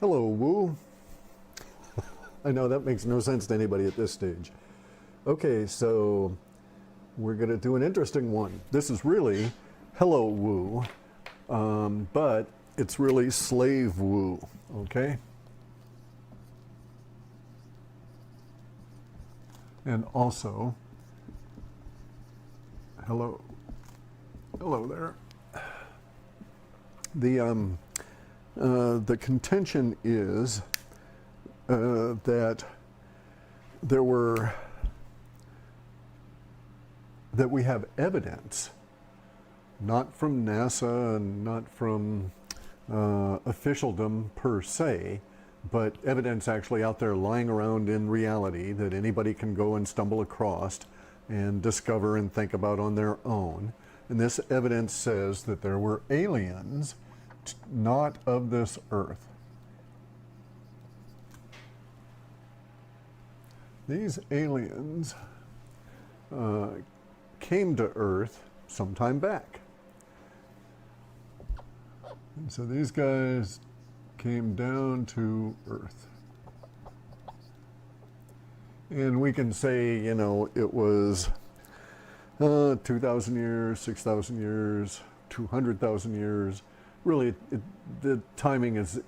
Hello, Woo. I know that makes no sense to anybody at this stage. Okay, so we're going to do an interesting one. This is really Hello, Woo, but it's really Slave Woo, okay? And also, hello there. The contention is that we have evidence, not from NASA and not from officialdom per se, but evidence actually out there lying around in reality that anybody can go and stumble across and discover and think about on their own. And this evidence says that there were aliens not of this earth. These aliens came to Earth some time back. And so these guys came down to Earth. And we can say, you know, it was 2,000 years, 6,000 years, 200,000 years. Really, the timing is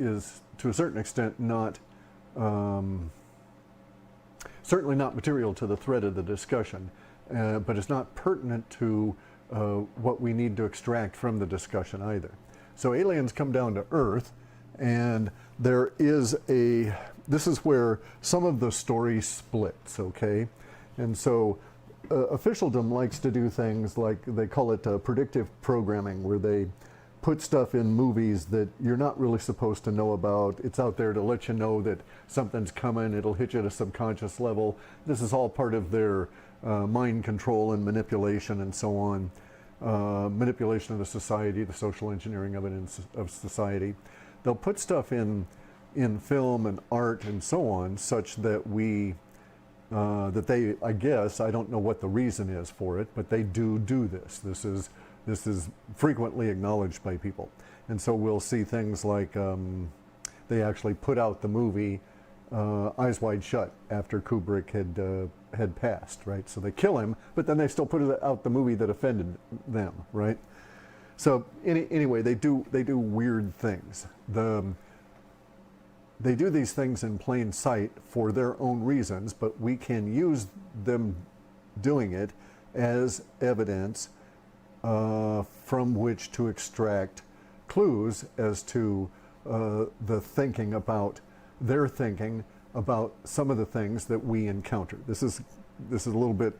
to a certain extent not, certainly not material to the thread of the discussion, but it's not pertinent to what we need to extract from the discussion either. So aliens come down to Earth, and there is this is where some of the story splits, okay? And so officialdom likes to do things like, they call it predictive programming, where they put stuff in movies that you're not really supposed to know about. It's out there to let you know that something's coming. It'll hit you at a subconscious level. This is all part of their mind control and manipulation and so on. Manipulation of the society, the social engineering of it of society. They'll put stuff in film and art and so on, such that that they, I guess, I don't know what the reason is for it, but they do this. This is frequently acknowledged by people. And so we'll see things like they actually put out the movie Eyes Wide Shut after Kubrick had passed, right? So they kill him, but then they still put out the movie that offended them, right? So anyway, they do weird things. They do these things in plain sight for their own reasons, but we can use them doing it as evidence from which to extract clues as to the thinking about their thinking about some of the things that we encounter. This is a little bit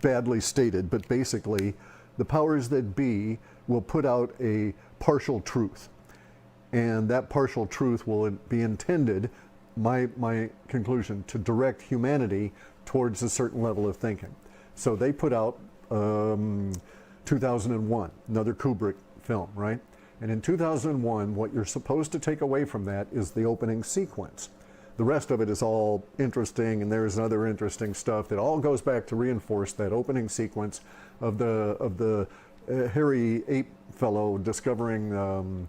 badly stated, but basically the powers that be will put out a partial truth, and that partial truth will be intended, my conclusion, to direct humanity towards a certain level of thinking. So they put out 2001, another Kubrick film, right? And in 2001, what you're supposed to take away from that is the opening sequence. The rest of it is all interesting, and there's other interesting stuff that all goes back to reinforce that opening sequence of the hairy ape fellow discovering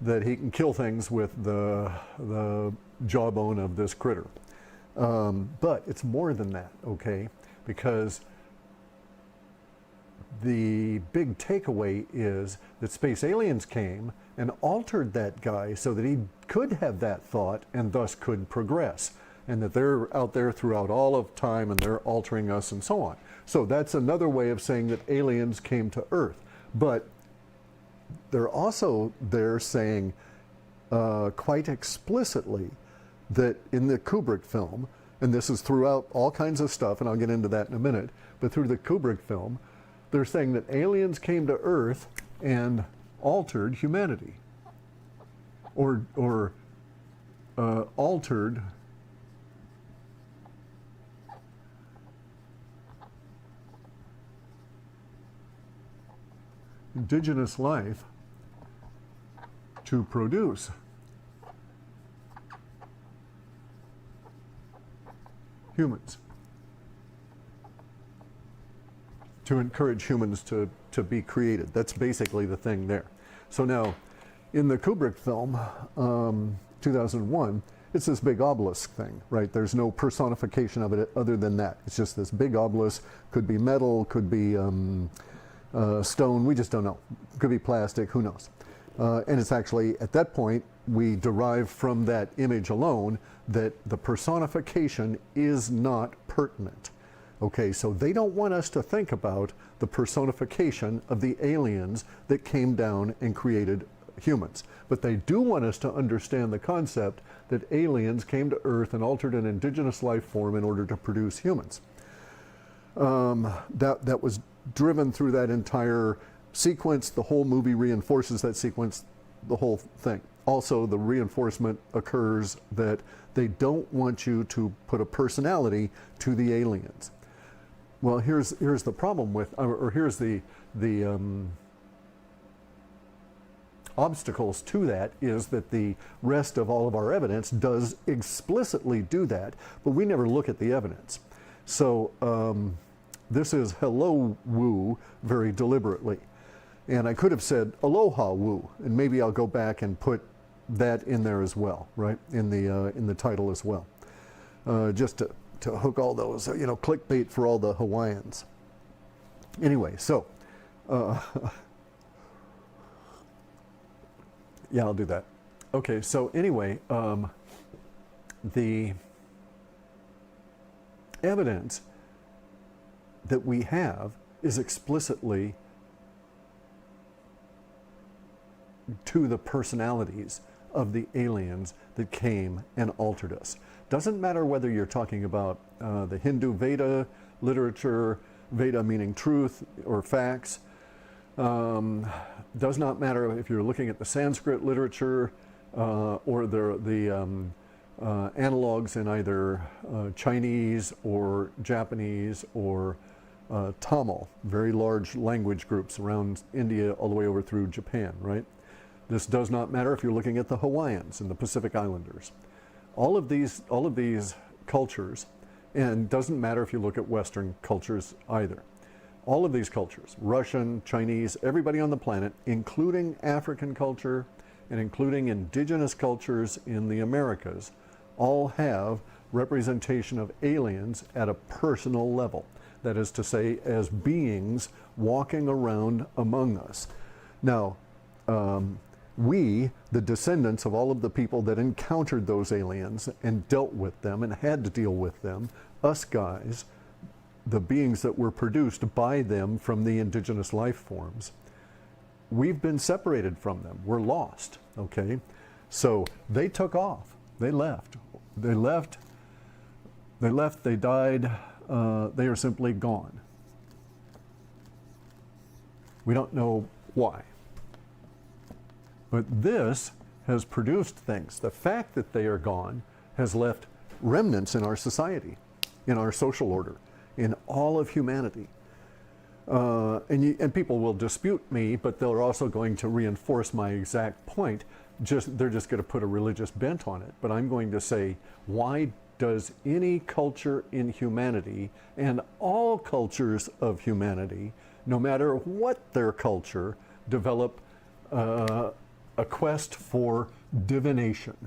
that he can kill things with the jawbone of this critter. But it's more than that, okay? Because the big takeaway is that space aliens came and altered that guy so that he could have that thought and thus could progress, and that they're out there throughout all of time and they're altering us and so on. So that's another way of saying that aliens came to Earth. But they're saying quite explicitly that in the Kubrick film, and this is throughout all kinds of stuff, and I'll get into that in a minute, but through the Kubrick film, they're saying that aliens came to Earth and altered humanity, or altered indigenous life to produce humans, to encourage humans to be created. That's basically the thing there. So now, in the Kubrick film, 2001, it's this big obelisk thing, right? There's no personification of it other than that. It's just this big obelisk. Could be metal, could be stone, we just don't know. Could be plastic, who knows? And it's actually, at that point, we derive from that image alone that the personification is not pertinent. Okay, so they don't want us to think about the personification of the aliens that came down and created humans. But they do want us to understand the concept that aliens came to Earth and altered an indigenous life form in order to produce humans. That was driven through that entire sequence. The whole movie reinforces that sequence, the whole thing. Also, the reinforcement occurs that they don't want you to put a personality to the aliens. Well, here's the problem with, or here's the obstacles to that, is that the rest of all of our evidence does explicitly do that, but we never look at the evidence. So this is hello woo very deliberately. And I could have said aloha woo, and maybe I'll go back and put that in there as well, right? In the title as well. Just to hook all those, clickbait for all the Hawaiians. Anyway, so, yeah, I'll do that. Okay, so anyway, the evidence that we have is explicitly to the personalities of the aliens that came and altered us. Doesn't matter whether you're talking about the Hindu Veda literature, Veda meaning truth or facts. Does not matter if you're looking at the Sanskrit literature or the analogs in either Chinese or Japanese or Tamil, very large language groups around India all the way over through Japan, right? This does not matter if you're looking at the Hawaiians and the Pacific Islanders. All of these cultures, and doesn't matter if you look at Western cultures either. All of these cultures, Russian, Chinese, everybody on the planet, including African culture and including indigenous cultures in the Americas, all have representation of aliens at a personal level. That is to say, as beings walking around among us. Now, we, the descendants of all of the people that encountered those aliens and dealt with them and had to deal with them, us guys, the beings that were produced by them from the indigenous life forms, we've been separated from them. We're lost, okay? So they took off. They left. They died. They are simply gone. We don't know why. But this has produced things. The fact that they are gone has left remnants in our society, in our social order, in all of humanity. And people will dispute me, but they're also going to reinforce my exact point. They're just going to put a religious bent on it. But I'm going to say, why does any culture in humanity, and all cultures of humanity, no matter what their culture, develop a quest for divination?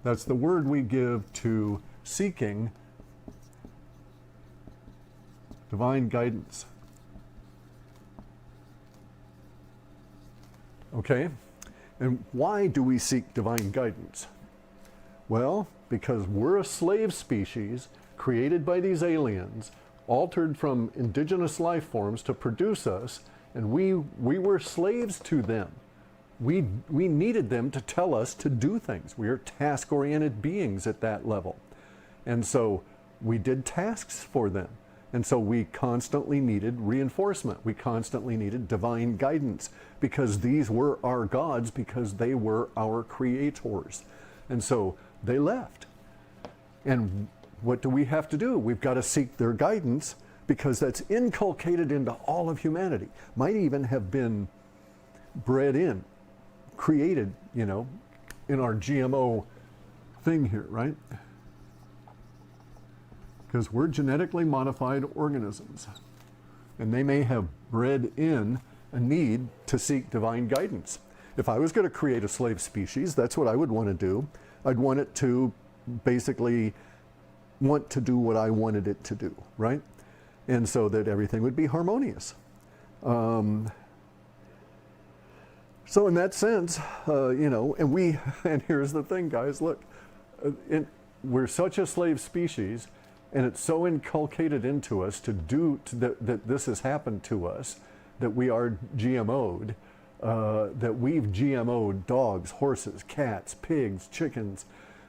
That's the word we give to seeking divine guidance. Okay? And why do we seek divine guidance? Well, because we're a slave species created by these aliens, altered from indigenous life forms to produce us, and we were slaves to them. We needed them to tell us to do things. We are task-oriented beings at that level. And so we did tasks for them. And so we constantly needed reinforcement. We constantly needed divine guidance because these were our gods, because they were our creators. And so they left. And what do we have to do? We've got to seek their guidance because that's inculcated into all of humanity. Might even have been bred in, created, in our GMO thing here, right? Because we're genetically modified organisms. And they may have bred in a need to seek divine guidance. If I was going to create a slave species, that's what I would want to do. I'd want it to basically want to do what I wanted it to do, right? And so that everything would be harmonious. So in that sense, and here's the thing, guys, look, we're such a slave species, and it's so inculcated into us that this has happened to us, that we are GMO'd, that we've GMO'd dogs, horses, cats, pigs, chickens,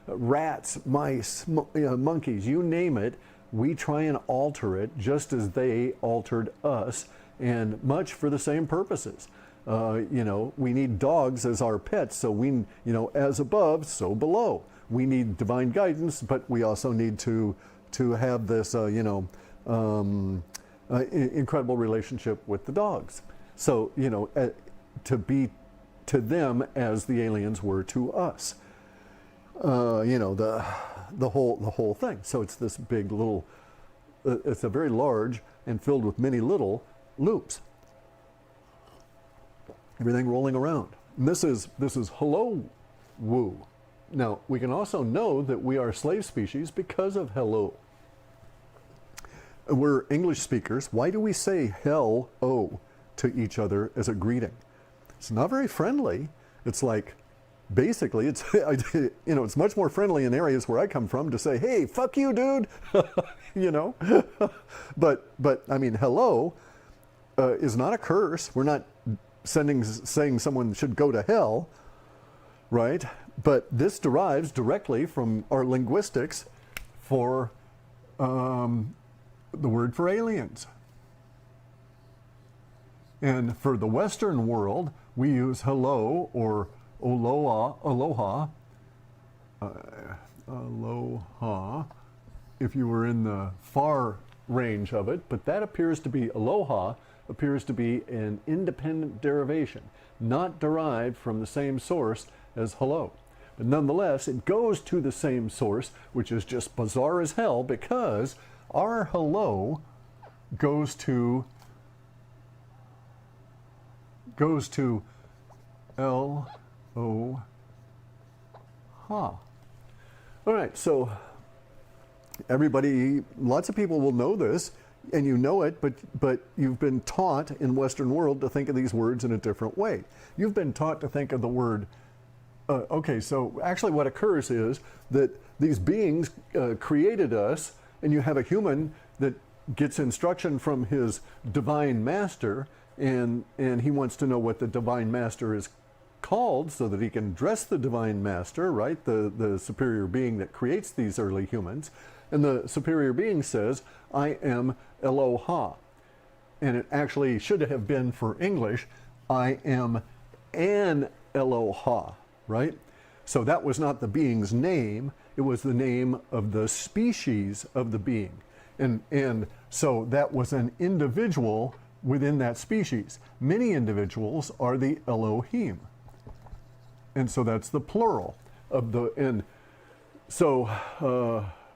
rats, mice, monkeys, you name it. We try and alter it just as they altered us, and much for the same purposes. We need dogs as our pets, so we, as above, so below. We need divine guidance, but we also need to have this, incredible relationship with the dogs. So, to be to them as the aliens were to us. The whole thing. So it's this big little, it's a very large and filled with many little loops. Everything rolling around. And this is hello woo. Now, we can also know that we are slave species because of hello. We're English speakers. Why do we say hell-o to each other as a greeting? It's not very friendly. It's like, basically, it's much more friendly in areas where I come from to say, hey, fuck you, dude, But I mean, hello is not a curse. We're not saying someone should go to hell, right? But this derives directly from our linguistics for the word for aliens. And for the Western world, we use hello or aloha, if you were in the far range of it, but that appears to be an independent derivation, not derived from the same source as hello. But nonetheless, it goes to the same source, which is just bizarre as hell, because our hello goes to L-O-Ha. All right, so everybody, lots of people will know this, and you know it, but you've been taught in Western world to think of these words in a different way. You've been taught to think of the word, so actually what occurs is that these beings created us, and you have a human that gets instruction from his divine master, and he wants to know what the divine master is called so that he can address the divine master, right? The superior being that creates these early humans. And the superior being says, I am Eloha. And it actually should have been for English, I am an Eloha, right? So that was not the being's name, it was the name of the species of the being. And so that was an individual within that species. Many individuals are the Elohim. And so that's the plural of the, and so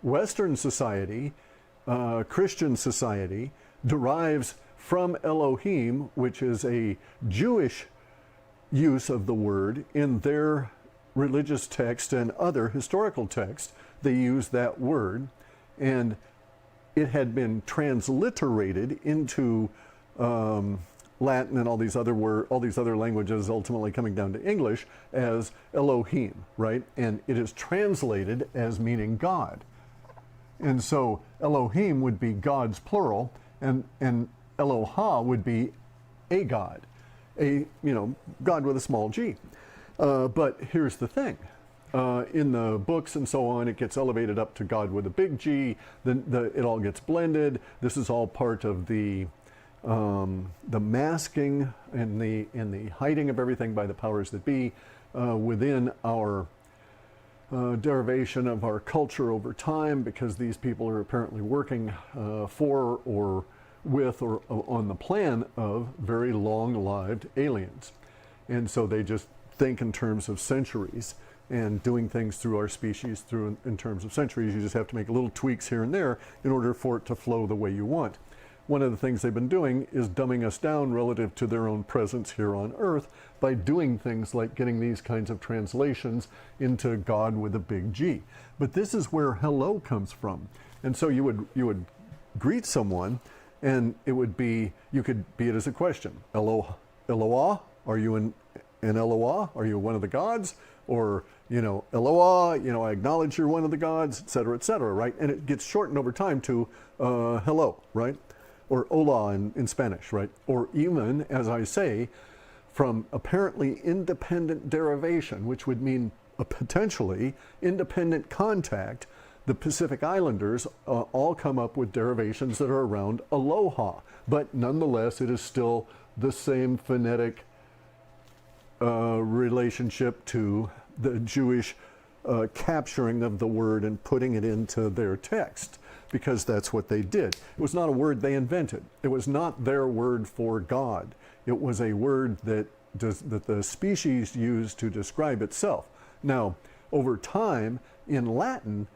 Western society, Christian society, derives from Elohim, which is a Jewish use of the word. In their religious text and other historical texts, they use that word, and it had been transliterated into Latin and all these other languages, ultimately coming down to English as Elohim, right? And it is translated as meaning God. And so Elohim would be God's plural, and Eloha would be a God, God with a small g. But here's the thing. In the books and so on, it gets elevated up to God with a big G, then it all gets blended. This is all part of the masking and the hiding of everything by the powers that be within our derivation of our culture over time, because these people are apparently working for or with or on the plan of very long-lived aliens. And so they just think in terms of centuries and doing things through our species in terms of centuries. You just have to make little tweaks here and there in order for it to flow the way you want. one of the things they've been doing is dumbing us down relative to their own presence here on Earth by doing things like getting these kinds of translations into God with a big G. But this is where hello comes from. And so you would greet someone, and it would be, you could be it as a question. Eloah, are you in Eloah? Are you one of the gods? Or, Eloah, I acknowledge you're one of the gods, et cetera, right? And it gets shortened over time to hello, right? Or hola in Spanish, right? Or even, as I say, from apparently independent derivation, which would mean a potentially independent contact, the Pacific Islanders all come up with derivations that are around aloha. But nonetheless, it is still the same phonetic relationship to the Jewish capturing of the word and putting it into their text, because that's what they did. It was not a word they invented. It was not their word for God. It was a word that the species used to describe itself. Now, over time, in Latin,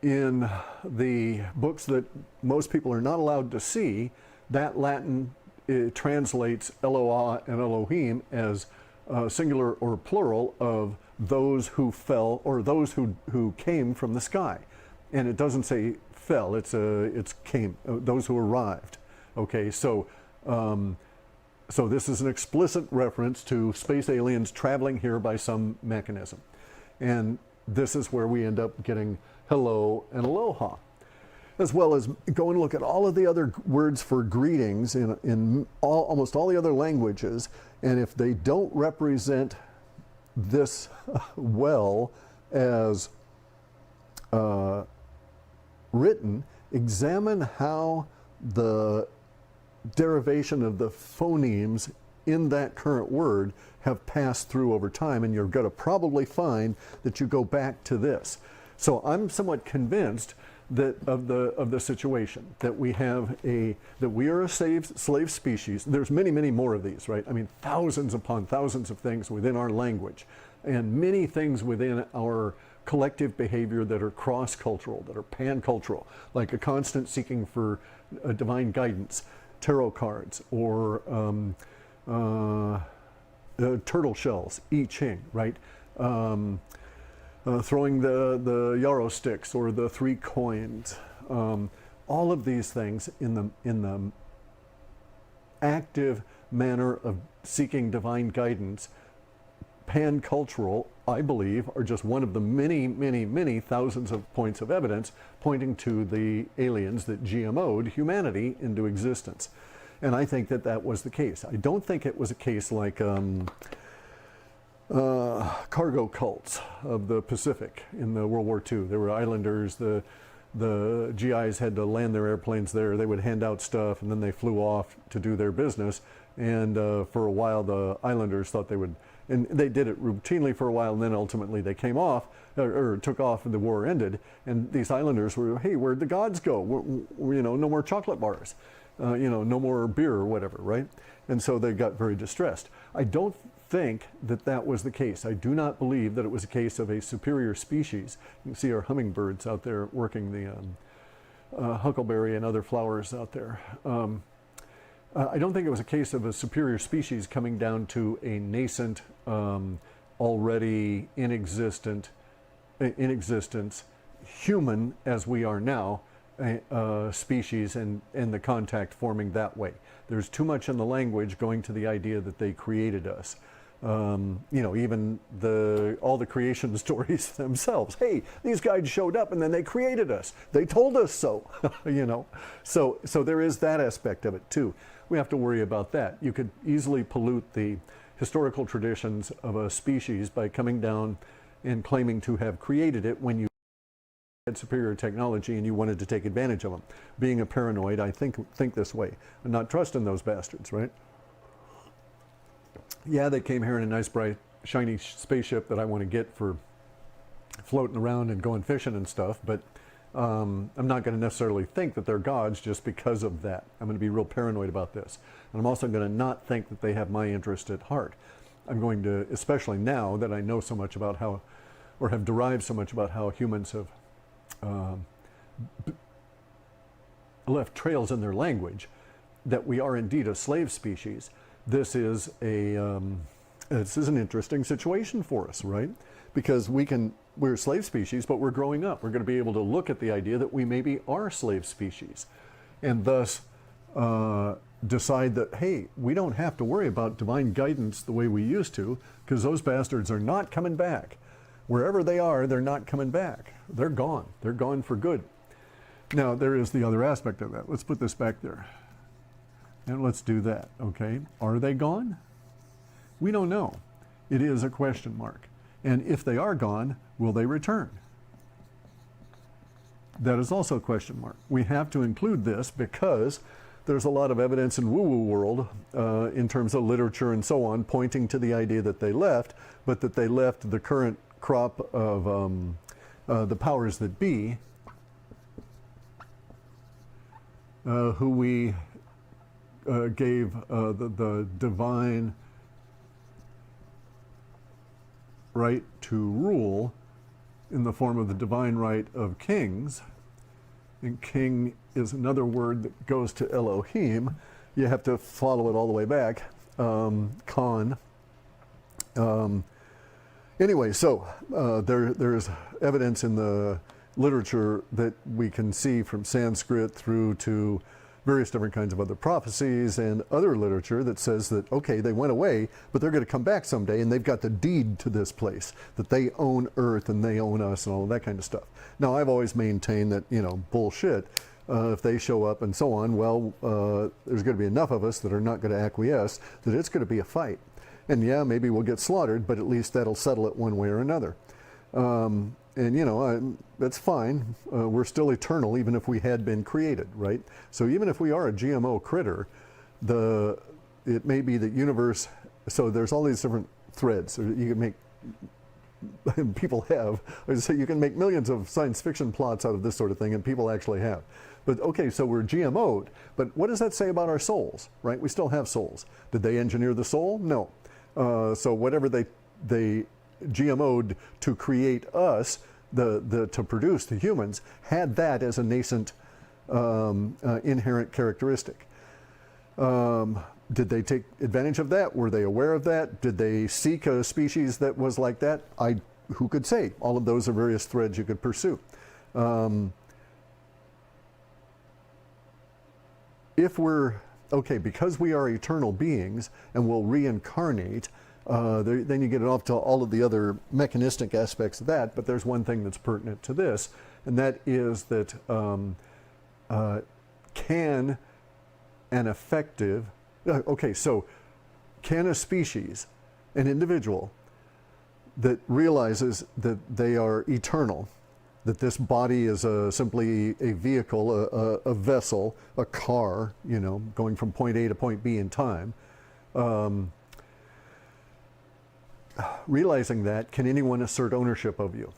in the books that most people are not allowed to see, that Latin translates Eloah and Elohim as singular or plural of those who fell, or those who came from the sky. And it doesn't say fell, it's came, those who arrived. Okay, so this is an explicit reference to space aliens traveling here by some mechanism. And this is where we end up getting hello and aloha, as well as go and look at all of the other words for greetings in almost all the other languages. And if they don't represent this well as written, examine how the derivation of the phonemes in that current word have passed through over time, and you're going to probably find that you go back to this. So I'm somewhat convinced that of the situation that we have that we are a slave species. There's many more of these, right? I mean, thousands upon thousands of things within our language, and many things within our collective behavior that are cross-cultural, that are pan-cultural, like a constant seeking for divine guidance, tarot cards, or turtle shells, I Ching, right? Throwing the yarrow sticks or the 3 coins, all of these things in the active manner of seeking divine guidance, pan-cultural, I believe, are just one of the many thousands of points of evidence pointing to the aliens that GMO'd humanity into existence. And I think that was the case. I don't think it was a case like cargo cults of the Pacific in the World War II. There were islanders, the GIs had to land their airplanes there, they would hand out stuff, and then they flew off to do their business. And for a while the islanders thought they would, and they did it routinely for a while, and then ultimately they came off, or took off, and the war ended. And these islanders were, hey, where'd the gods go? No more chocolate bars, no more beer or whatever, right? And so they got very distressed. I don't think that was the case. I do not believe that it was a case of a superior species. You can see our hummingbirds out there working the huckleberry and other flowers out there. I don't think it was a case of a superior species coming down to a nascent, already in existence, human as we are now, species, and the contact forming that way. There's too much in the language going to the idea that they created us. Even all the creation stories themselves. Hey, these guys showed up and then they created us. They told us so, So there is that aspect of it too. We have to worry about that. You could easily pollute the historical traditions of a species by coming down and claiming to have created it when you had superior technology and you wanted to take advantage of them. Being a paranoid, I think this way. I'm not trusting those bastards, right? Yeah, they came here in a nice, bright, shiny spaceship that I want to get for floating around and going fishing and stuff, but I'm not going to necessarily think that they're gods just because of that. I'm going to be real paranoid about this. And I'm also going to not think that they have my interest at heart. I'm going to, especially now that I know so much about how, or have derived so much about how humans have left trails in their language that we are indeed a slave species, this is an interesting situation for us, right? Because we're a slave species, but we're growing up. We're going to be able to look at the idea that we maybe are slave species, and thus decide that, hey, we don't have to worry about divine guidance the way we used to, because those bastards are not coming back. Wherever they are, they're not coming back. They're gone. They're gone for good. Now, there is the other aspect of that. Let's put this back there. And let's do that, okay? Are they gone? We don't know. It is a question mark. And if they are gone, will they return? That is also a question mark. We have to include this because there's a lot of evidence in woo-woo world in terms of literature and so on, pointing to the idea that they left, but that they left the current crop of the powers that be, who we gave the divine right to rule in the form of the divine right of kings. And king is another word that goes to Elohim. You have to follow it all the way back. Khan. Anyway, so there's evidence in the literature that we can see from Sanskrit through to various different kinds of other prophecies and other literature that says that, okay, they went away, but they're going to come back someday, and they've got the deed to this place, that they own Earth and they own us and all of that kind of stuff. Now, I've always maintained that, bullshit. If they show up and so on, well, there's going to be enough of us that are not going to acquiesce, that it's going to be a fight. And yeah, maybe we'll get slaughtered, but at least that'll settle it one way or another. And that's fine. We're still eternal, even if we had been created, right? So even if we are a GMO critter, it may be that universe. So there's all these different threads. So you can make. People have. So you can make millions of science fiction plots out of this sort of thing, and people actually have. But okay, so we're GMO'd. But what does that say about our souls, right? We still have souls. Did they engineer the soul? No. So whatever they GMO'd to create us, to produce the humans, had that as a nascent inherent characteristic. Did they take advantage of that? Were they aware of that? Did they seek a species that was like that? Who could say? All of those are various threads you could pursue. If we're, okay, because we are eternal beings and will reincarnate, then you get it off to all of the other mechanistic aspects of that, but there's one thing that's pertinent to this, and that is that can a species, an individual that realizes that they are eternal, that this body is simply a vehicle, a vessel, a car, going from point A to point B in time, realizing that, can anyone assert ownership of you?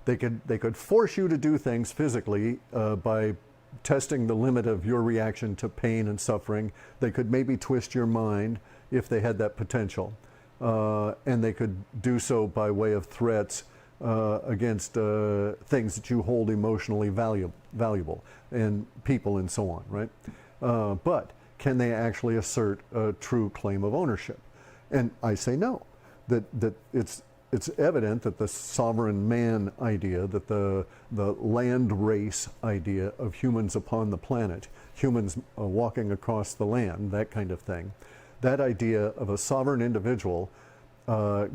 They could force you to do things physically by testing the limit of your reaction to pain and suffering. They could maybe twist your mind if they had that potential. And they could do so by way of threats against things that you hold emotionally valuable, and people and so on, right? But can they actually assert a true claim of ownership? And I say no. That it's evident that the sovereign man idea, that the land race idea of humans upon the planet, humans walking across the land, that kind of thing, that idea of a sovereign individual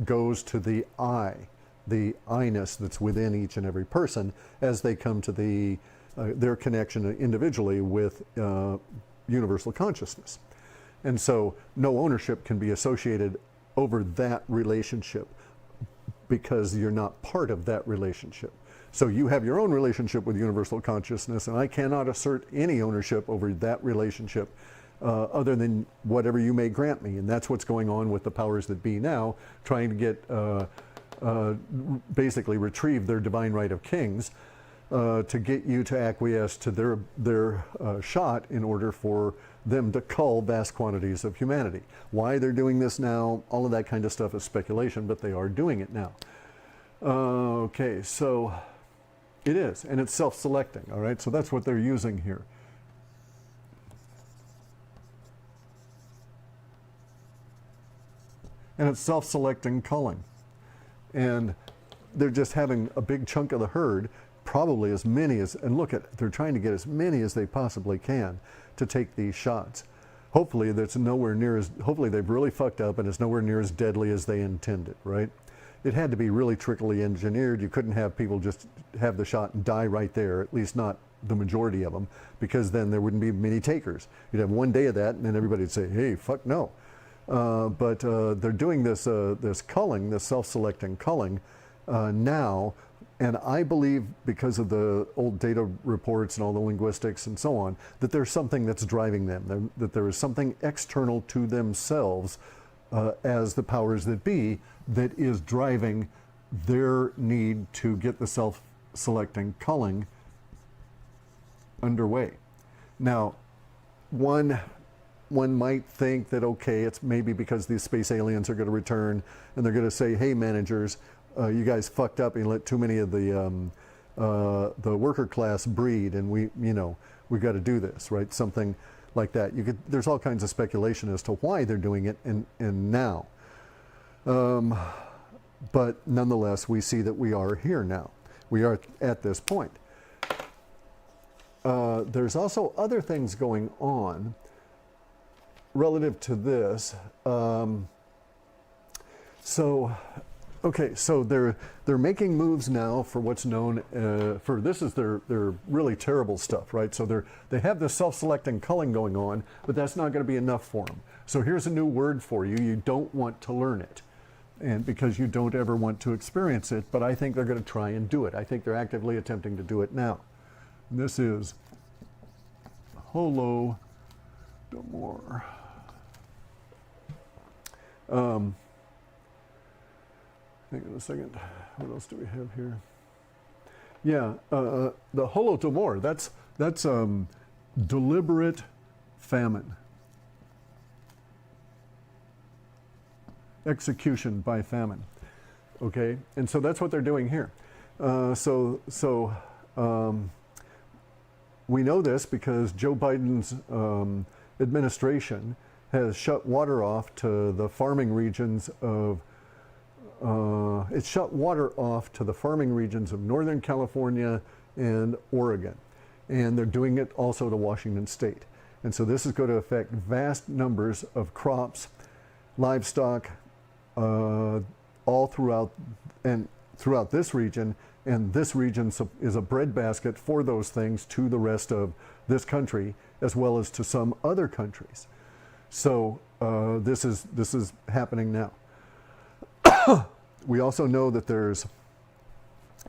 goes to the I-ness that's within each and every person as they come to their connection individually with universal consciousness. And so no ownership can be associated over that relationship, because you're not part of that relationship. So you have your own relationship with universal consciousness, and I cannot assert any ownership over that relationship other than whatever you may grant me. And that's what's going on with the powers that be now, trying to get basically retrieve their divine right of kings to get you to acquiesce to their shot in order for them to cull vast quantities of humanity. Why they're doing this now, all of that kind of stuff is speculation, but they are doing it now. Okay, so it is, and it's self-selecting, all right? So that's what they're using here. and it's self-selecting culling. And they're just having a big chunk of the herd, probably as many as, and look at, they're trying to get as many as they possibly can to take these shots. Hopefully that's nowhere near as, hopefully they've really fucked up and it's nowhere near as deadly as they intended, right? It had to be really trickily engineered. You couldn't have people just have the shot and die right there, at least not the majority of them, because then there wouldn't be many takers. You'd have one day of that and then everybody would say, hey, fuck no. But they're doing this, this culling, this self-selecting culling now, and I believe because of the old data reports and all the linguistics and so on, that there's something that's driving them, that there is something external to themselves as the powers that be that is driving their need to get the self-selecting culling underway. Now, one might think that, okay, it's maybe because these space aliens are going to return and they're going to say, hey, managers, you guys fucked up and let too many of the worker class breed, and we got to do this, right? Something like that. There's all kinds of speculation as to why they're doing it and now. But nonetheless, we see that we are here now. We are at this point. There's also other things going on relative to this. So they're making moves now for what's known for, this is their really terrible stuff, right? So they have this self-selecting culling going on, but that's not going to be enough for them. So here's a new word for you. You don't want to learn it, and because you don't ever want to experience it. But I think they're going to try and do it. I think they're actively attempting to do it now. And this is Holodomor. Hang on a second. What else do we have here? Yeah, the Holodomor. That's deliberate famine, execution by famine. Okay, and so that's what they're doing here. We know this because Joe Biden's administration has shut water off to the farming regions of. It shut water off to the farming regions of Northern California and Oregon. And they're doing it also to Washington State. And so this is going to affect vast numbers of crops, livestock, all throughout this region. And this region is a breadbasket for those things to the rest of this country, as well as to some other countries. So this is happening now. We also know that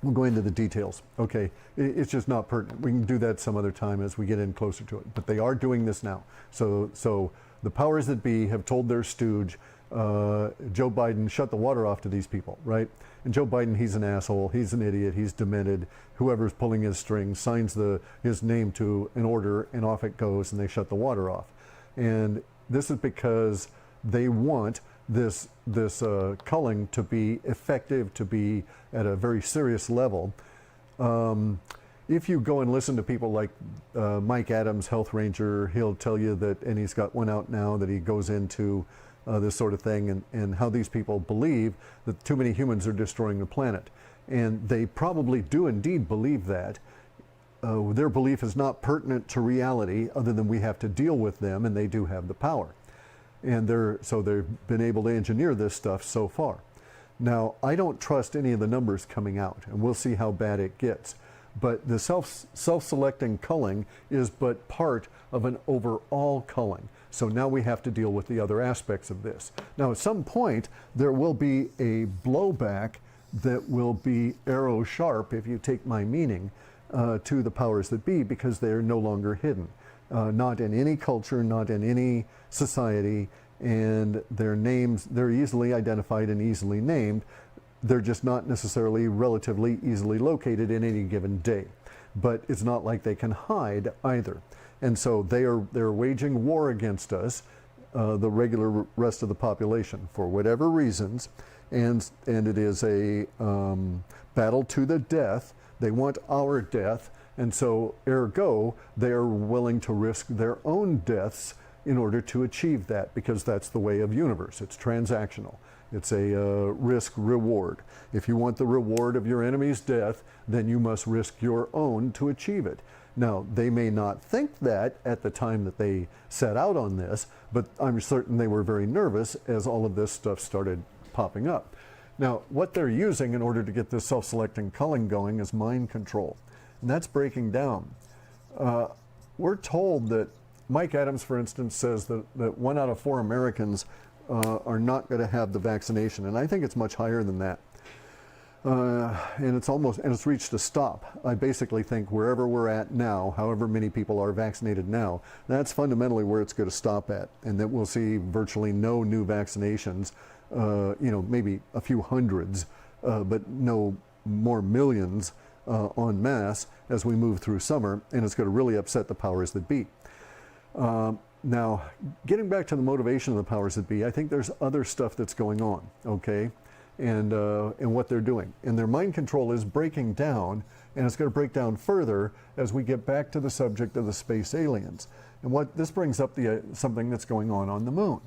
we'll go into the details. Okay, it's just not pertinent. We can do that some other time as we get in closer to it. But they are doing this now. So the powers that be have told their stooge, Joe Biden, shut the water off to these people, right? And Joe Biden, he's an asshole, he's an idiot, he's demented. Whoever's pulling his strings signs his name to an order, and off it goes, and they shut the water off. And this is because they want this culling to be effective, to be at a very serious level. If you go and listen to people like Mike Adams, Health Ranger, he'll tell you that, and he's got one out now that he goes into this sort of thing, and how these people believe that too many humans are destroying the planet. And they probably do indeed believe that. Their belief is not pertinent to reality, other than we have to deal with them, and they do have the power. And they've been able to engineer this stuff so far. Now, I don't trust any of the numbers coming out, and we'll see how bad it gets. But the self-selecting culling is but part of an overall culling. So now we have to deal with the other aspects of this. Now, at some point, there will be a blowback that will be arrow sharp, if you take my meaning, to the powers that be, because they are no longer hidden. Not in any culture, not in any society, and their names, they're easily identified and easily named. They're just not necessarily relatively easily located in any given day. But it's not like they can hide either. And so they're waging war against us, the regular rest of the population, for whatever reasons, and it is a battle to the death. They want our death. And so, ergo, they are willing to risk their own deaths in order to achieve that, because that's the way of universe. It's transactional. It's a risk-reward. If you want the reward of your enemy's death, then you must risk your own to achieve it. Now, they may not think that at the time that they set out on this, but I'm certain they were very nervous as all of this stuff started popping up. Now, what they're using in order to get this self-selecting culling going is mind control, and that's breaking down. We're told that Mike Adams, for instance, says that 1 out of 4 Americans are not going to have the vaccination, and I think it's much higher than that. And it's reached a stop. I basically think wherever we're at now, however many people are vaccinated now, that's fundamentally where it's going to stop at, and that we'll see virtually no new vaccinations, maybe a few hundreds, but no more millions en masse as we move through summer, and it's going to really upset the powers that be. Now, getting back to the motivation of the powers that be, I think there's other stuff that's going on, okay? And what they're doing. And their mind control is breaking down, and it's going to break down further as we get back to the subject of the space aliens. And what this brings up something that's going on the moon.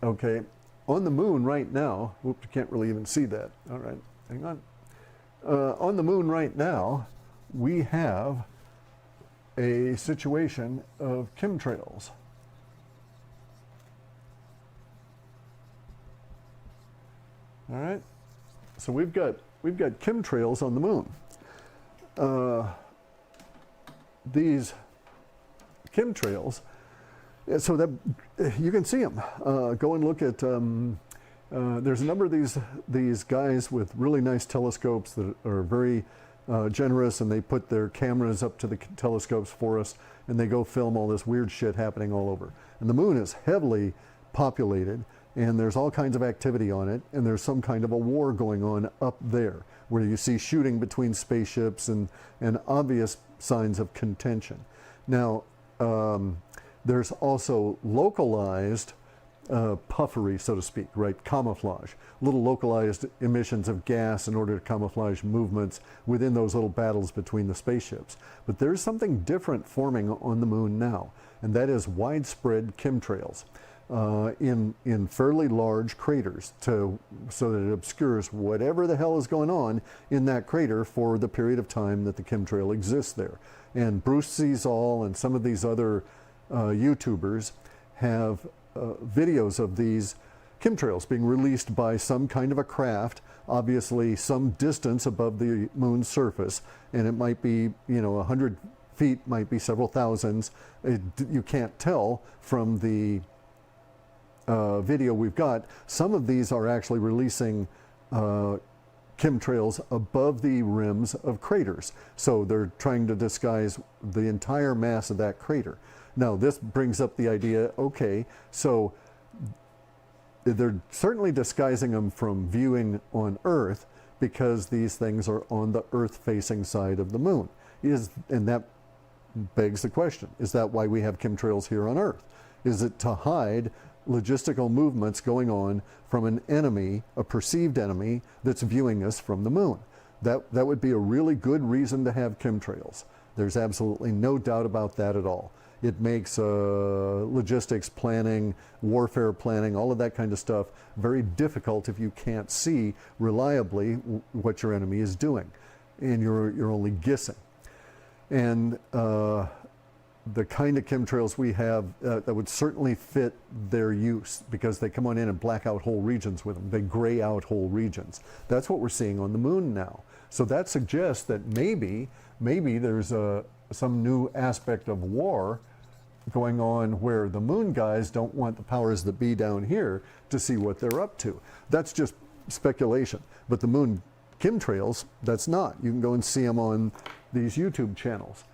Okay, on the moon right now, whoops, you can't really even see that. All right, hang on. On the moon right now, we have a situation of chemtrails. All right, so we've got chemtrails on the moon. These chemtrails, so that you can see them. Go and look at. There's a number of these guys with really nice telescopes that are very generous, and they put their cameras up to the telescopes for us, and they go film all this weird shit happening all over. And the moon is heavily populated, and there's all kinds of activity on it, and there's some kind of a war going on up there, where you see shooting between spaceships and obvious signs of contention. Now, there's also localized puffery, so to speak, right? Camouflage, little localized emissions of gas in order to camouflage movements within those little battles between the spaceships. But there's something different forming on the moon now, and that is widespread chemtrails. In fairly large craters, so that it obscures whatever the hell is going on in that crater for the period of time that the chemtrail exists there. And Bruce sees all, and some of these other YouTubers have videos of these chemtrails being released by some kind of a craft, obviously some distance above the moon's surface, and it might be 100 feet, might be several thousands. You can't tell from the video we've got. Some of these are actually releasing chemtrails above the rims of craters. So they're trying to disguise the entire mass of that crater. Now, this brings up the idea, okay, so they're certainly disguising them from viewing on Earth because these things are on the Earth-facing side of the moon. And that begs the question, is that why we have chemtrails here on Earth? Is it to hide logistical movements going on from an enemy, a perceived enemy, that's viewing us from the moon? That would be a really good reason to have chemtrails. There's absolutely no doubt about that at all. It makes logistics planning, warfare planning, all of that kind of stuff very difficult if you can't see reliably what your enemy is doing, and you're only guessing. And the kind of chemtrails we have that would certainly fit their use, because they come on in and black out whole regions with them. They gray out whole regions. That's what we're seeing on the moon now. So that suggests that maybe there's some new aspect of war going on where the moon guys don't want the powers that be down here to see what they're up to. That's just speculation. But the moon chemtrails, that's not. You can go and see them on these YouTube channels.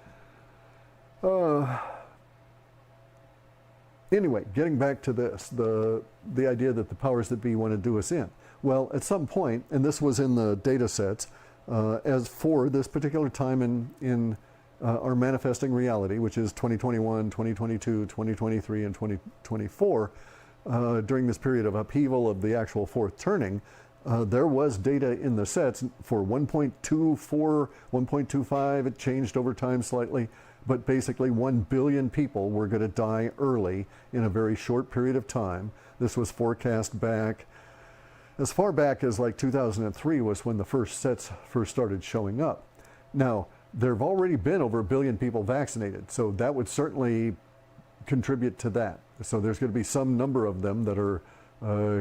Anyway, getting back to this, the idea that the powers that be want to do us in. Well, at some point, and this was in the data sets, as for this particular time in our manifesting reality, which is 2021, 2022, 2023, and 2024, during this period of upheaval of the actual fourth turning, there was data in the sets for 1.24, 1.25, it changed over time slightly, but basically 1 billion people were going to die early in a very short period of time. This was forecast back as far back as like 2003 was when the first sets first started showing up. Now, there have already been over 1 billion people vaccinated, so that would certainly contribute to that. So there's going to be some number of them that are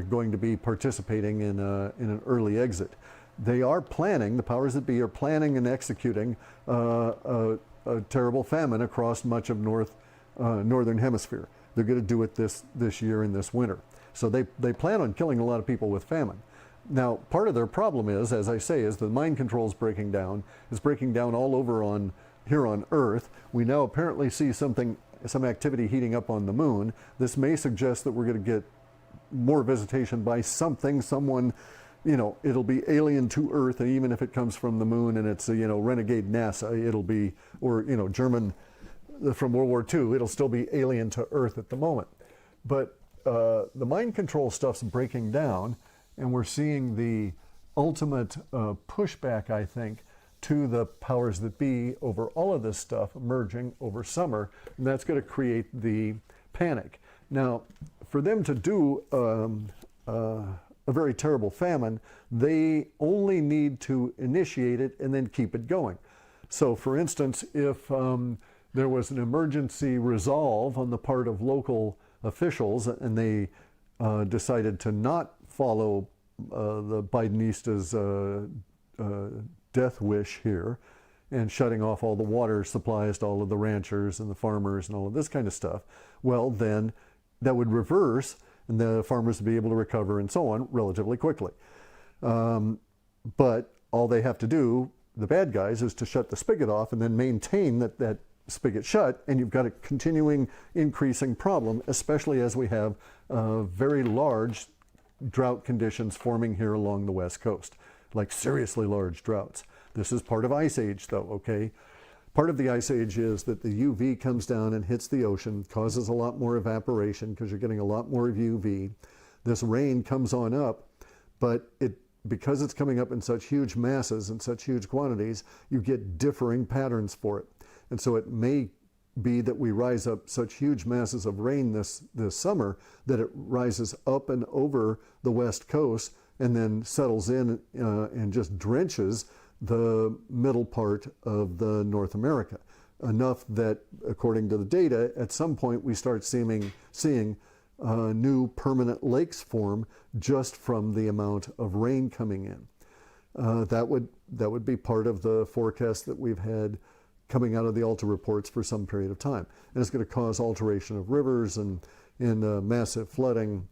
going to be participating in an early exit. They are planning, the powers that be are planning and executing a terrible famine across much of northern hemisphere. They're going to do it this year in this winter. So they plan on killing a lot of people with famine. Now, part of their problem is, as I say, is the mind control is breaking down. It's breaking down all over here on Earth. We now apparently see some activity heating up on the moon. This may suggest that we're going to get more visitation by someone, it'll be alien to Earth, and even if it comes from the moon and it's renegade NASA, it'll be, or German from World War II, it'll still be alien to Earth at the moment. But the mind control stuff's breaking down, and we're seeing the ultimate pushback, I think, to the powers that be over all of this stuff emerging over summer, and that's going to create the panic. Now, for them to do a very terrible famine, they only need to initiate it and then keep it going. So, for instance, if there was an emergency resolve on the part of local officials and they decided to not follow the Bidenistas' death wish here and shutting off all the water supplies to all of the ranchers and the farmers and all of this kind of stuff, well, then that would reverse and the farmers would be able to recover and so on relatively quickly. But all they have to do, the bad guys, is to shut the spigot off and then maintain that spigot shut, and you've got a continuing increasing problem, especially as we have very large drought conditions forming here along the West Coast, like seriously large droughts. This is part of Ice Age though, okay? Part of the Ice Age is that the UV comes down and hits the ocean, causes a lot more evaporation because you're getting a lot more UV. This rain comes on up, but because it's coming up in such huge masses and such huge quantities, you get differing patterns for it. And so it may be that we rise up such huge masses of rain this summer that it rises up and over the West Coast and then settles in and just drenches the middle part of the North America, enough that, according to the data, at some point we start seeing new permanent lakes form just from the amount of rain coming in. That would be part of the forecast that we've had coming out of the Alta reports for some period of time. And it's going to cause alteration of rivers and massive flooding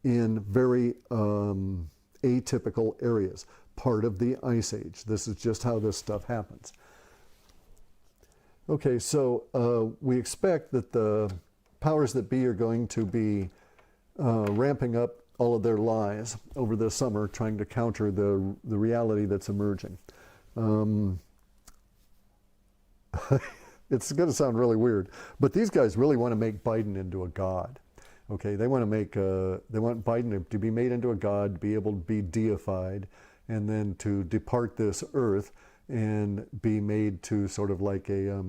in very atypical areas, part of the Ice Age. This is just how this stuff happens. Okay, so we expect that the powers that be are going to be ramping up all of their lies over the summer, trying to counter the reality that's emerging. It's going to sound really weird, but these guys really want to make Biden into a god. Okay, they want Biden to be made into a god, to be able to be deified, and then to depart this earth and be made to sort of like a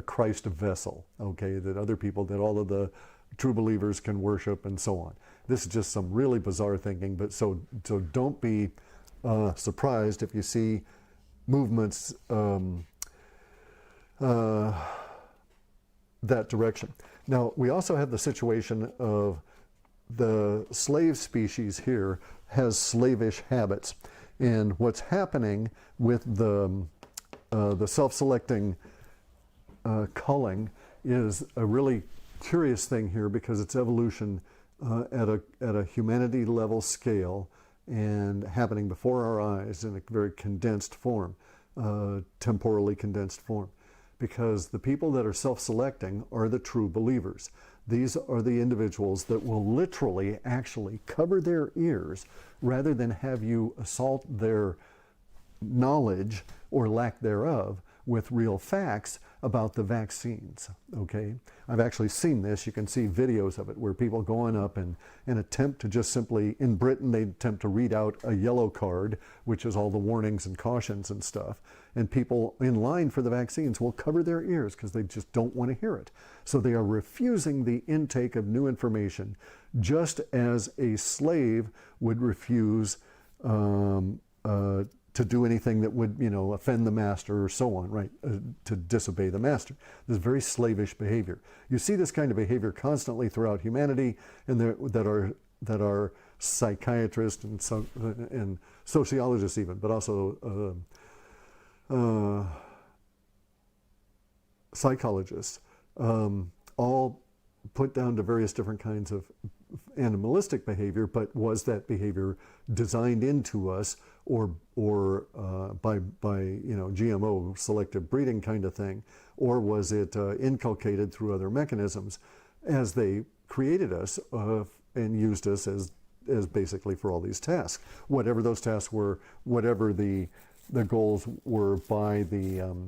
Christ vessel. Okay, that other people, that all of the true believers can worship and so on. This is just some really bizarre thinking, but so don't be surprised if you see movements that direction. Now, we also have the situation of the slave species here has slavish habits, and what's happening with the self-selecting culling is a really curious thing here, because it's evolution at a humanity level scale and happening before our eyes in a very condensed form, temporally condensed form. Because the people that are self-selecting are the true believers. These are the individuals that will literally actually cover their ears rather than have you assault their knowledge or lack thereof with real facts about the vaccines, okay? I've actually seen this. You can see videos of it where people going up and attempt to just simply, in Britain, they attempt to read out a yellow card, which is all the warnings and cautions and stuff. And people in line for the vaccines will cover their ears because they just don't want to hear it. So they are refusing the intake of new information, just as a slave would refuse to do anything that would, offend the master or so on, right? To disobey the master. This is very slavish behavior. You see this kind of behavior constantly throughout humanity, and that are psychiatrists and sociologists even, but also psychologists, all put down to various different kinds of animalistic behavior. But was that behavior designed into us, or by GMO, selective breeding kind of thing, or was it inculcated through other mechanisms as they created us and used us as basically for all these tasks, whatever those tasks were, whatever the goals were by the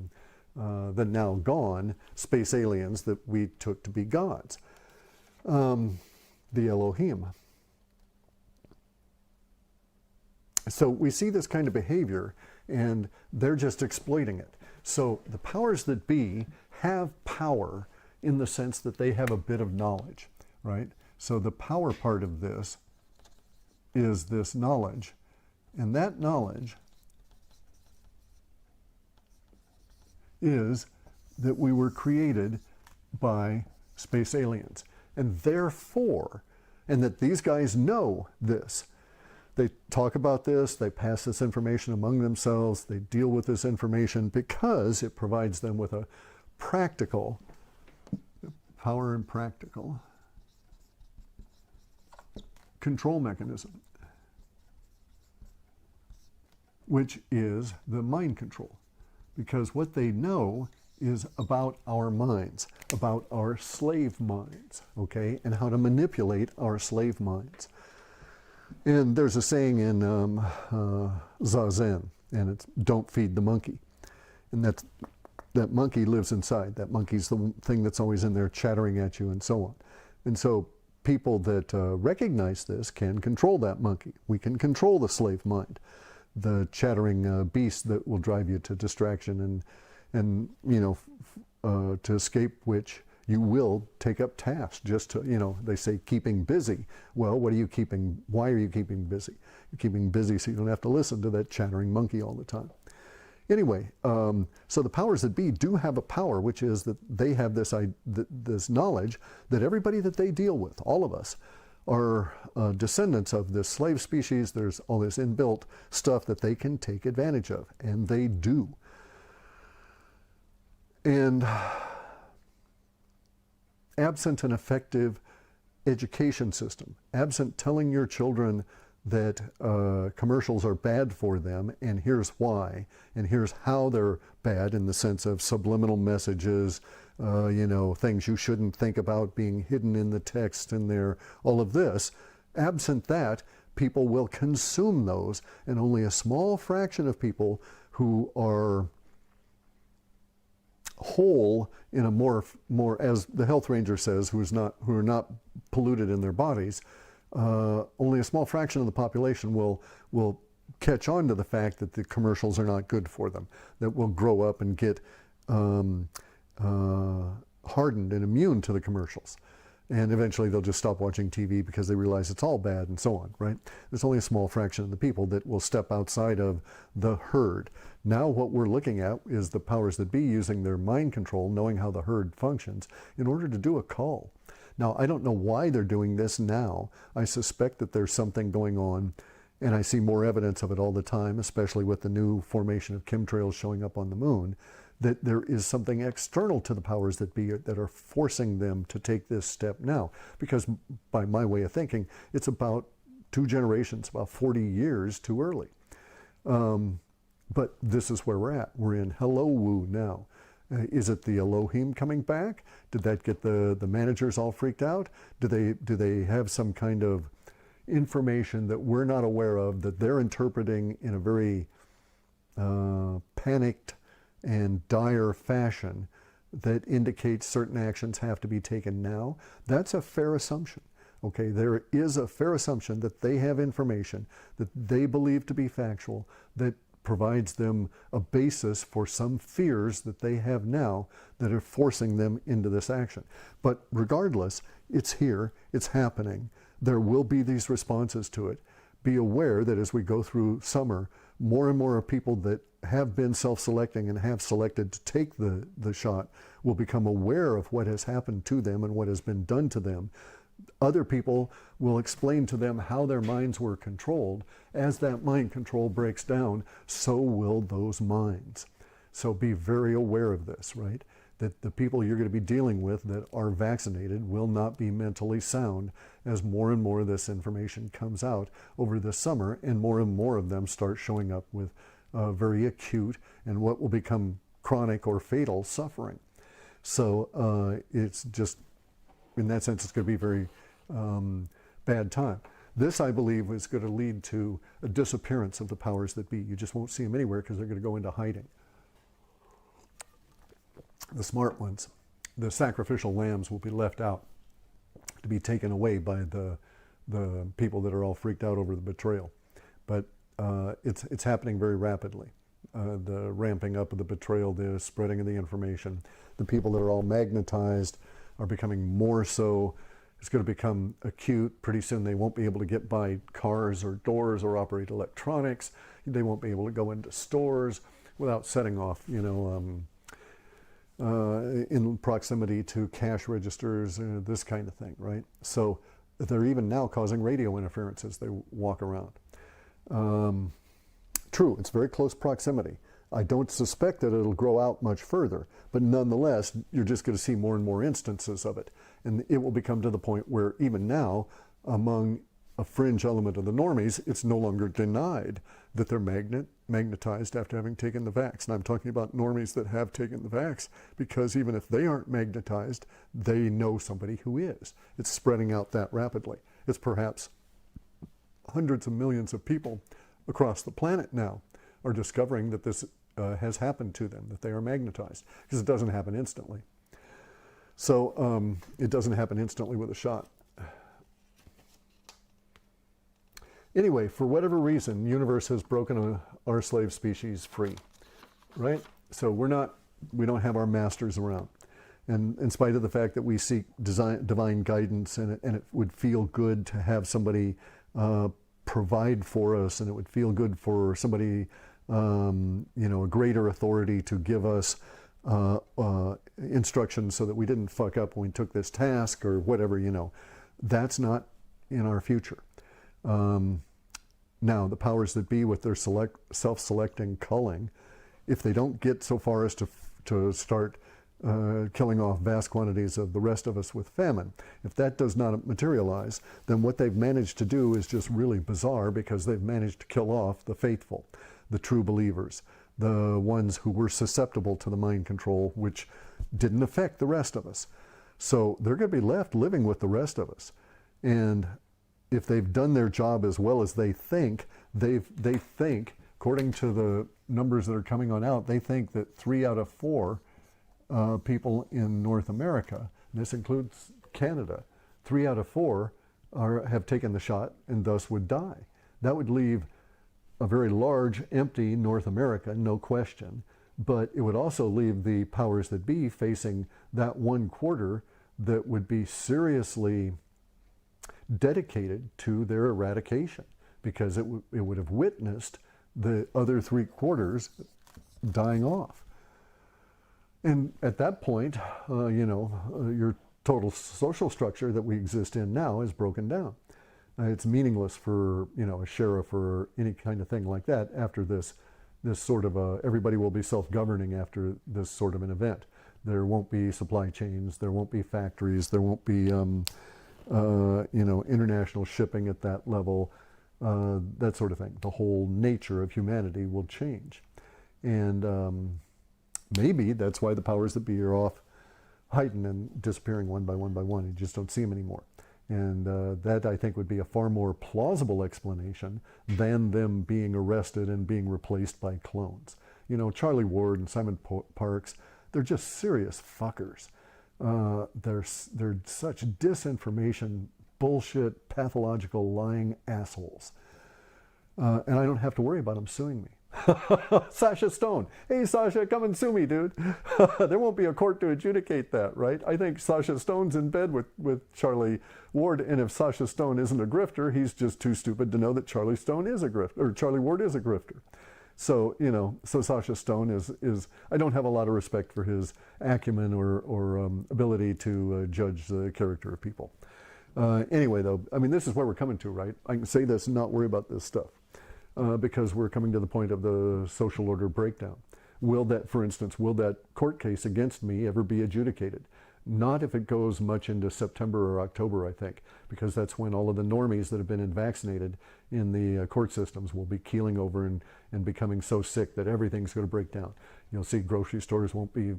now gone space aliens that we took to be gods, the Elohim. So we see this kind of behavior, and they're just exploiting it. So the powers that be have power in the sense that they have a bit of knowledge, right? So the power part of this is this knowledge, and that knowledge is that we were created by space aliens, and therefore, and that these guys know this. They talk about this, they pass this information among themselves, they deal with this information because it provides them with a practical power and practical control mechanism, which is the mind control. Because what they know is about our minds, about our slave minds, okay, and how to manipulate our slave minds. And there's a saying in Zazen, and it's "don't feed the monkey," and that monkey lives inside. That monkey's the thing that's always in there chattering at you and so on. And so people that recognize this can control that monkey. We can control the slave mind, the chattering beast that will drive you to distraction and to escape which you will take up tasks just to, they say keeping busy. Well, what are you keeping? Why are you keeping busy? You're keeping busy so you don't have to listen to that chattering monkey all the time. Anyway, so the powers that be do have a power, which is that they have this knowledge that everybody that they deal with, all of us, are descendants of this slave species. There's all this inbuilt stuff that they can take advantage of, and they do. And absent an effective education system, absent telling your children that commercials are bad for them, and here's why, and here's how they're bad in the sense of subliminal messages, things you shouldn't think about being hidden in the text and there, all of this. Absent that, people will consume those, and only a small fraction of people who are whole in a more, as the health ranger says, who are not polluted in their bodies, only a small fraction of the population will catch on to the fact that the commercials are not good for them, that will grow up and get hardened and immune to the commercials. And eventually they'll just stop watching TV because they realize it's all bad and so on, right? There's only a small fraction of the people that will step outside of the herd. Now what we're looking at is the powers that be using their mind control, knowing how the herd functions, in order to do a call. Now, I don't know why they're doing this now. I suspect that there's something going on, and I see more evidence of it all the time, especially with the new formation of chemtrails showing up on the moon, that there is something external to the powers that be that are forcing them to take this step now. Because by my way of thinking, it's about 2 generations, about 40 years too early. But this is where we're at. We're in hello woo now. Is it the Elohim coming back? Did that get the managers all freaked out? Do they have some kind of information that we're not aware of, that they're interpreting in a very panicked and dire fashion that indicates certain actions have to be taken now, that's a fair assumption. Okay, there is a fair assumption that they have information that they believe to be factual that provides them a basis for some fears that they have now that are forcing them into this action. But regardless, it's here, it's happening. There will be these responses to it. Be aware that as we go through summer, more and more people that have been self-selecting and have selected to take the shot will become aware of what has happened to them and what has been done to them. Other people will explain to them how their minds were controlled. As that mind control breaks down, so will those minds. So be very aware of this, right? That the people you're going to be dealing with that are vaccinated will not be mentally sound as more and more of this information comes out over the summer, and more of them start showing up with very acute and what will become chronic or fatal suffering. So it's just, in that sense, it's going to be very bad time. This, I believe, is going to lead to a disappearance of the powers that be. You just won't see them anywhere because they're going to go into hiding. The smart ones, the sacrificial lambs, will be left out to be taken away by the people that are all freaked out over the betrayal. But it's happening very rapidly. The ramping up of the betrayal, the spreading of the information, the people that are all magnetized are becoming more so. It's going to become acute. Pretty soon they won't be able to get by cars or doors or operate electronics. They won't be able to go into stores without setting off, in proximity to cash registers, this kind of thing, right? So they're even now causing radio interference as they walk around. True, it's very close proximity. I don't suspect that it'll grow out much further, but nonetheless, you're just going to see more and more instances of it. And it will become to the point where even now, among a fringe element of the normies, it's no longer denied that they're magnetized after having taken the vax. And I'm talking about normies that have taken the vax, because even if they aren't magnetized, they know somebody who is. It's spreading out that rapidly. It's perhaps hundreds of millions of people across the planet now are discovering that this has happened to them, that they are magnetized, because it doesn't happen instantly. So it doesn't happen instantly with a shot. Anyway, for whatever reason, the universe has broken our slave species free, right? So we don't have our masters around. And in spite of the fact that we seek divine guidance, and it would feel good to have somebody provide for us, and it would feel good for somebody, a greater authority to give us instructions so that we didn't fuck up when we took this task or whatever, that's not in our future. Now, the powers that be with their self-selecting culling, if they don't get so far as to start killing off vast quantities of the rest of us with famine, if that does not materialize, then what they've managed to do is just really bizarre, because they've managed to kill off the faithful, the true believers, the ones who were susceptible to the mind control, which didn't affect the rest of us. So they're going to be left living with the rest of us. And if they've done their job as well as they think, they think, according to the numbers that are coming on out, they think that 3 out of 4 people in North America, and this includes Canada, 3 out of 4 have taken the shot and thus would die. That would leave a very large, empty North America, no question, but it would also leave the powers that be facing that 1/4 that would be seriously dedicated to their eradication, because it would have witnessed the other 3/4 dying off. And at that point, your total social structure that we exist in now is broken down. It's meaningless for a sheriff or any kind of thing like that after this sort of everybody will be self-governing after this sort of an event. There won't be supply chains, there won't be factories, there won't be international shipping at that level, that sort of thing. The whole nature of humanity will change. And maybe that's why the powers that be are off hiding and disappearing one by one by one. You just don't see them anymore. And that, I think, would be a far more plausible explanation than them being arrested and being replaced by clones. You know, Charlie Ward and Simon Parks, they're just serious fuckers. They're such disinformation, bullshit, pathological, lying assholes. And I don't have to worry about them suing me. Sasha Stone. Hey, Sasha, come and sue me, dude. There won't be a court to adjudicate that, right? I think Sasha Stone's in bed with Charlie Ward, and if Sasha Stone isn't a grifter, he's just too stupid to know that Charlie Stone is a grifter, or Charlie Ward is a grifter. So, you know, so Sasha Stone is I don't have a lot of respect for his acumen or ability to judge the character of people. Anyway, though, I mean, this is where we're coming to, right? I can say this and not worry about this stuff. Because we're coming to the point of the social order breakdown. Will that, for instance, will that court case against me ever be adjudicated? Not if it goes much into September or October, I think, because that's when all of the normies that have been vaccinated in the court systems will be keeling over and becoming so sick that everything's going to break down. You'll see grocery stores won't be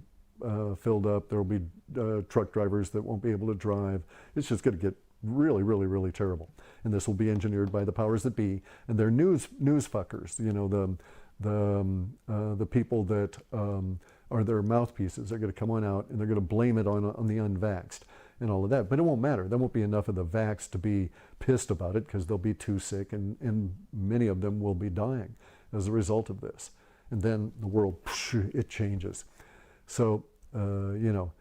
filled up. There will be truck drivers that won't be able to drive. It's just going to get really, really, really terrible. And this will be engineered by the powers that be, and they're news fuckers. You know, the people that are their mouthpieces. They're going to come on out and they're going to blame it on the unvaxxed and all of that. But it won't matter. There won't be enough of the vaxxed to be pissed about it because they'll be too sick, and many of them will be dying as a result of this. And then the world, it changes. So, you know,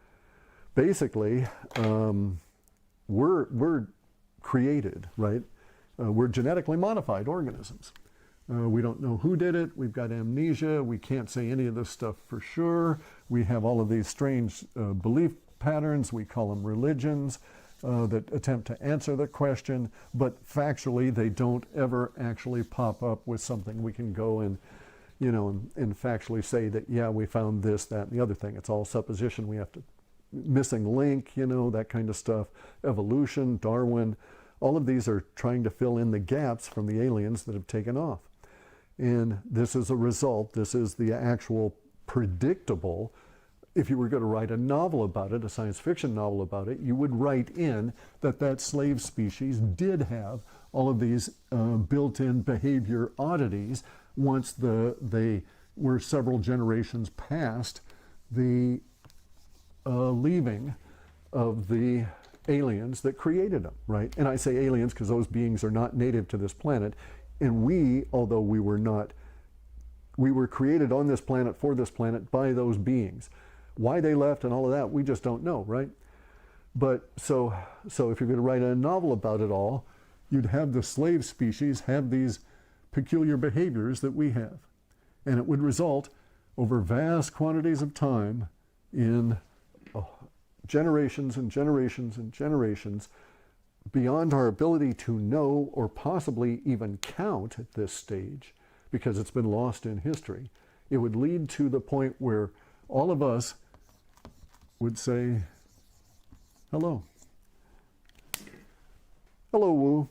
basically, we're created, right? We're genetically modified organisms. We don't know who did it. We've got amnesia. We can't say any of this stuff for sure. We have all of these strange belief patterns. We call them religions that attempt to answer the question, but factually they don't ever actually pop up with something we can go and, you know, and factually say that, yeah, we found this, that, and the other thing. It's all supposition. We have to missing link, you know, that kind of stuff. Evolution, Darwin, all of these are trying to fill in the gaps from the aliens that have taken off. And this is a result, this is the actual predictable. If you were going to write a novel about it, a science fiction novel about it, you would write in that slave species did have all of these built-in behavior oddities once they were several generations past the leaving of the aliens that created them, right? And I say aliens because those beings are not native to this planet. And we, although we were created on this planet for this planet by those beings. Why they left and all of that, we just don't know, right? But so if you're going to write a novel about it all, you'd have the slave species have these peculiar behaviors that we have. And it would result over vast quantities of time in generations and generations and generations beyond our ability to know or possibly even count at this stage, because it's been lost in history. It would lead to the point where all of us would say, hello. Hello, Wu.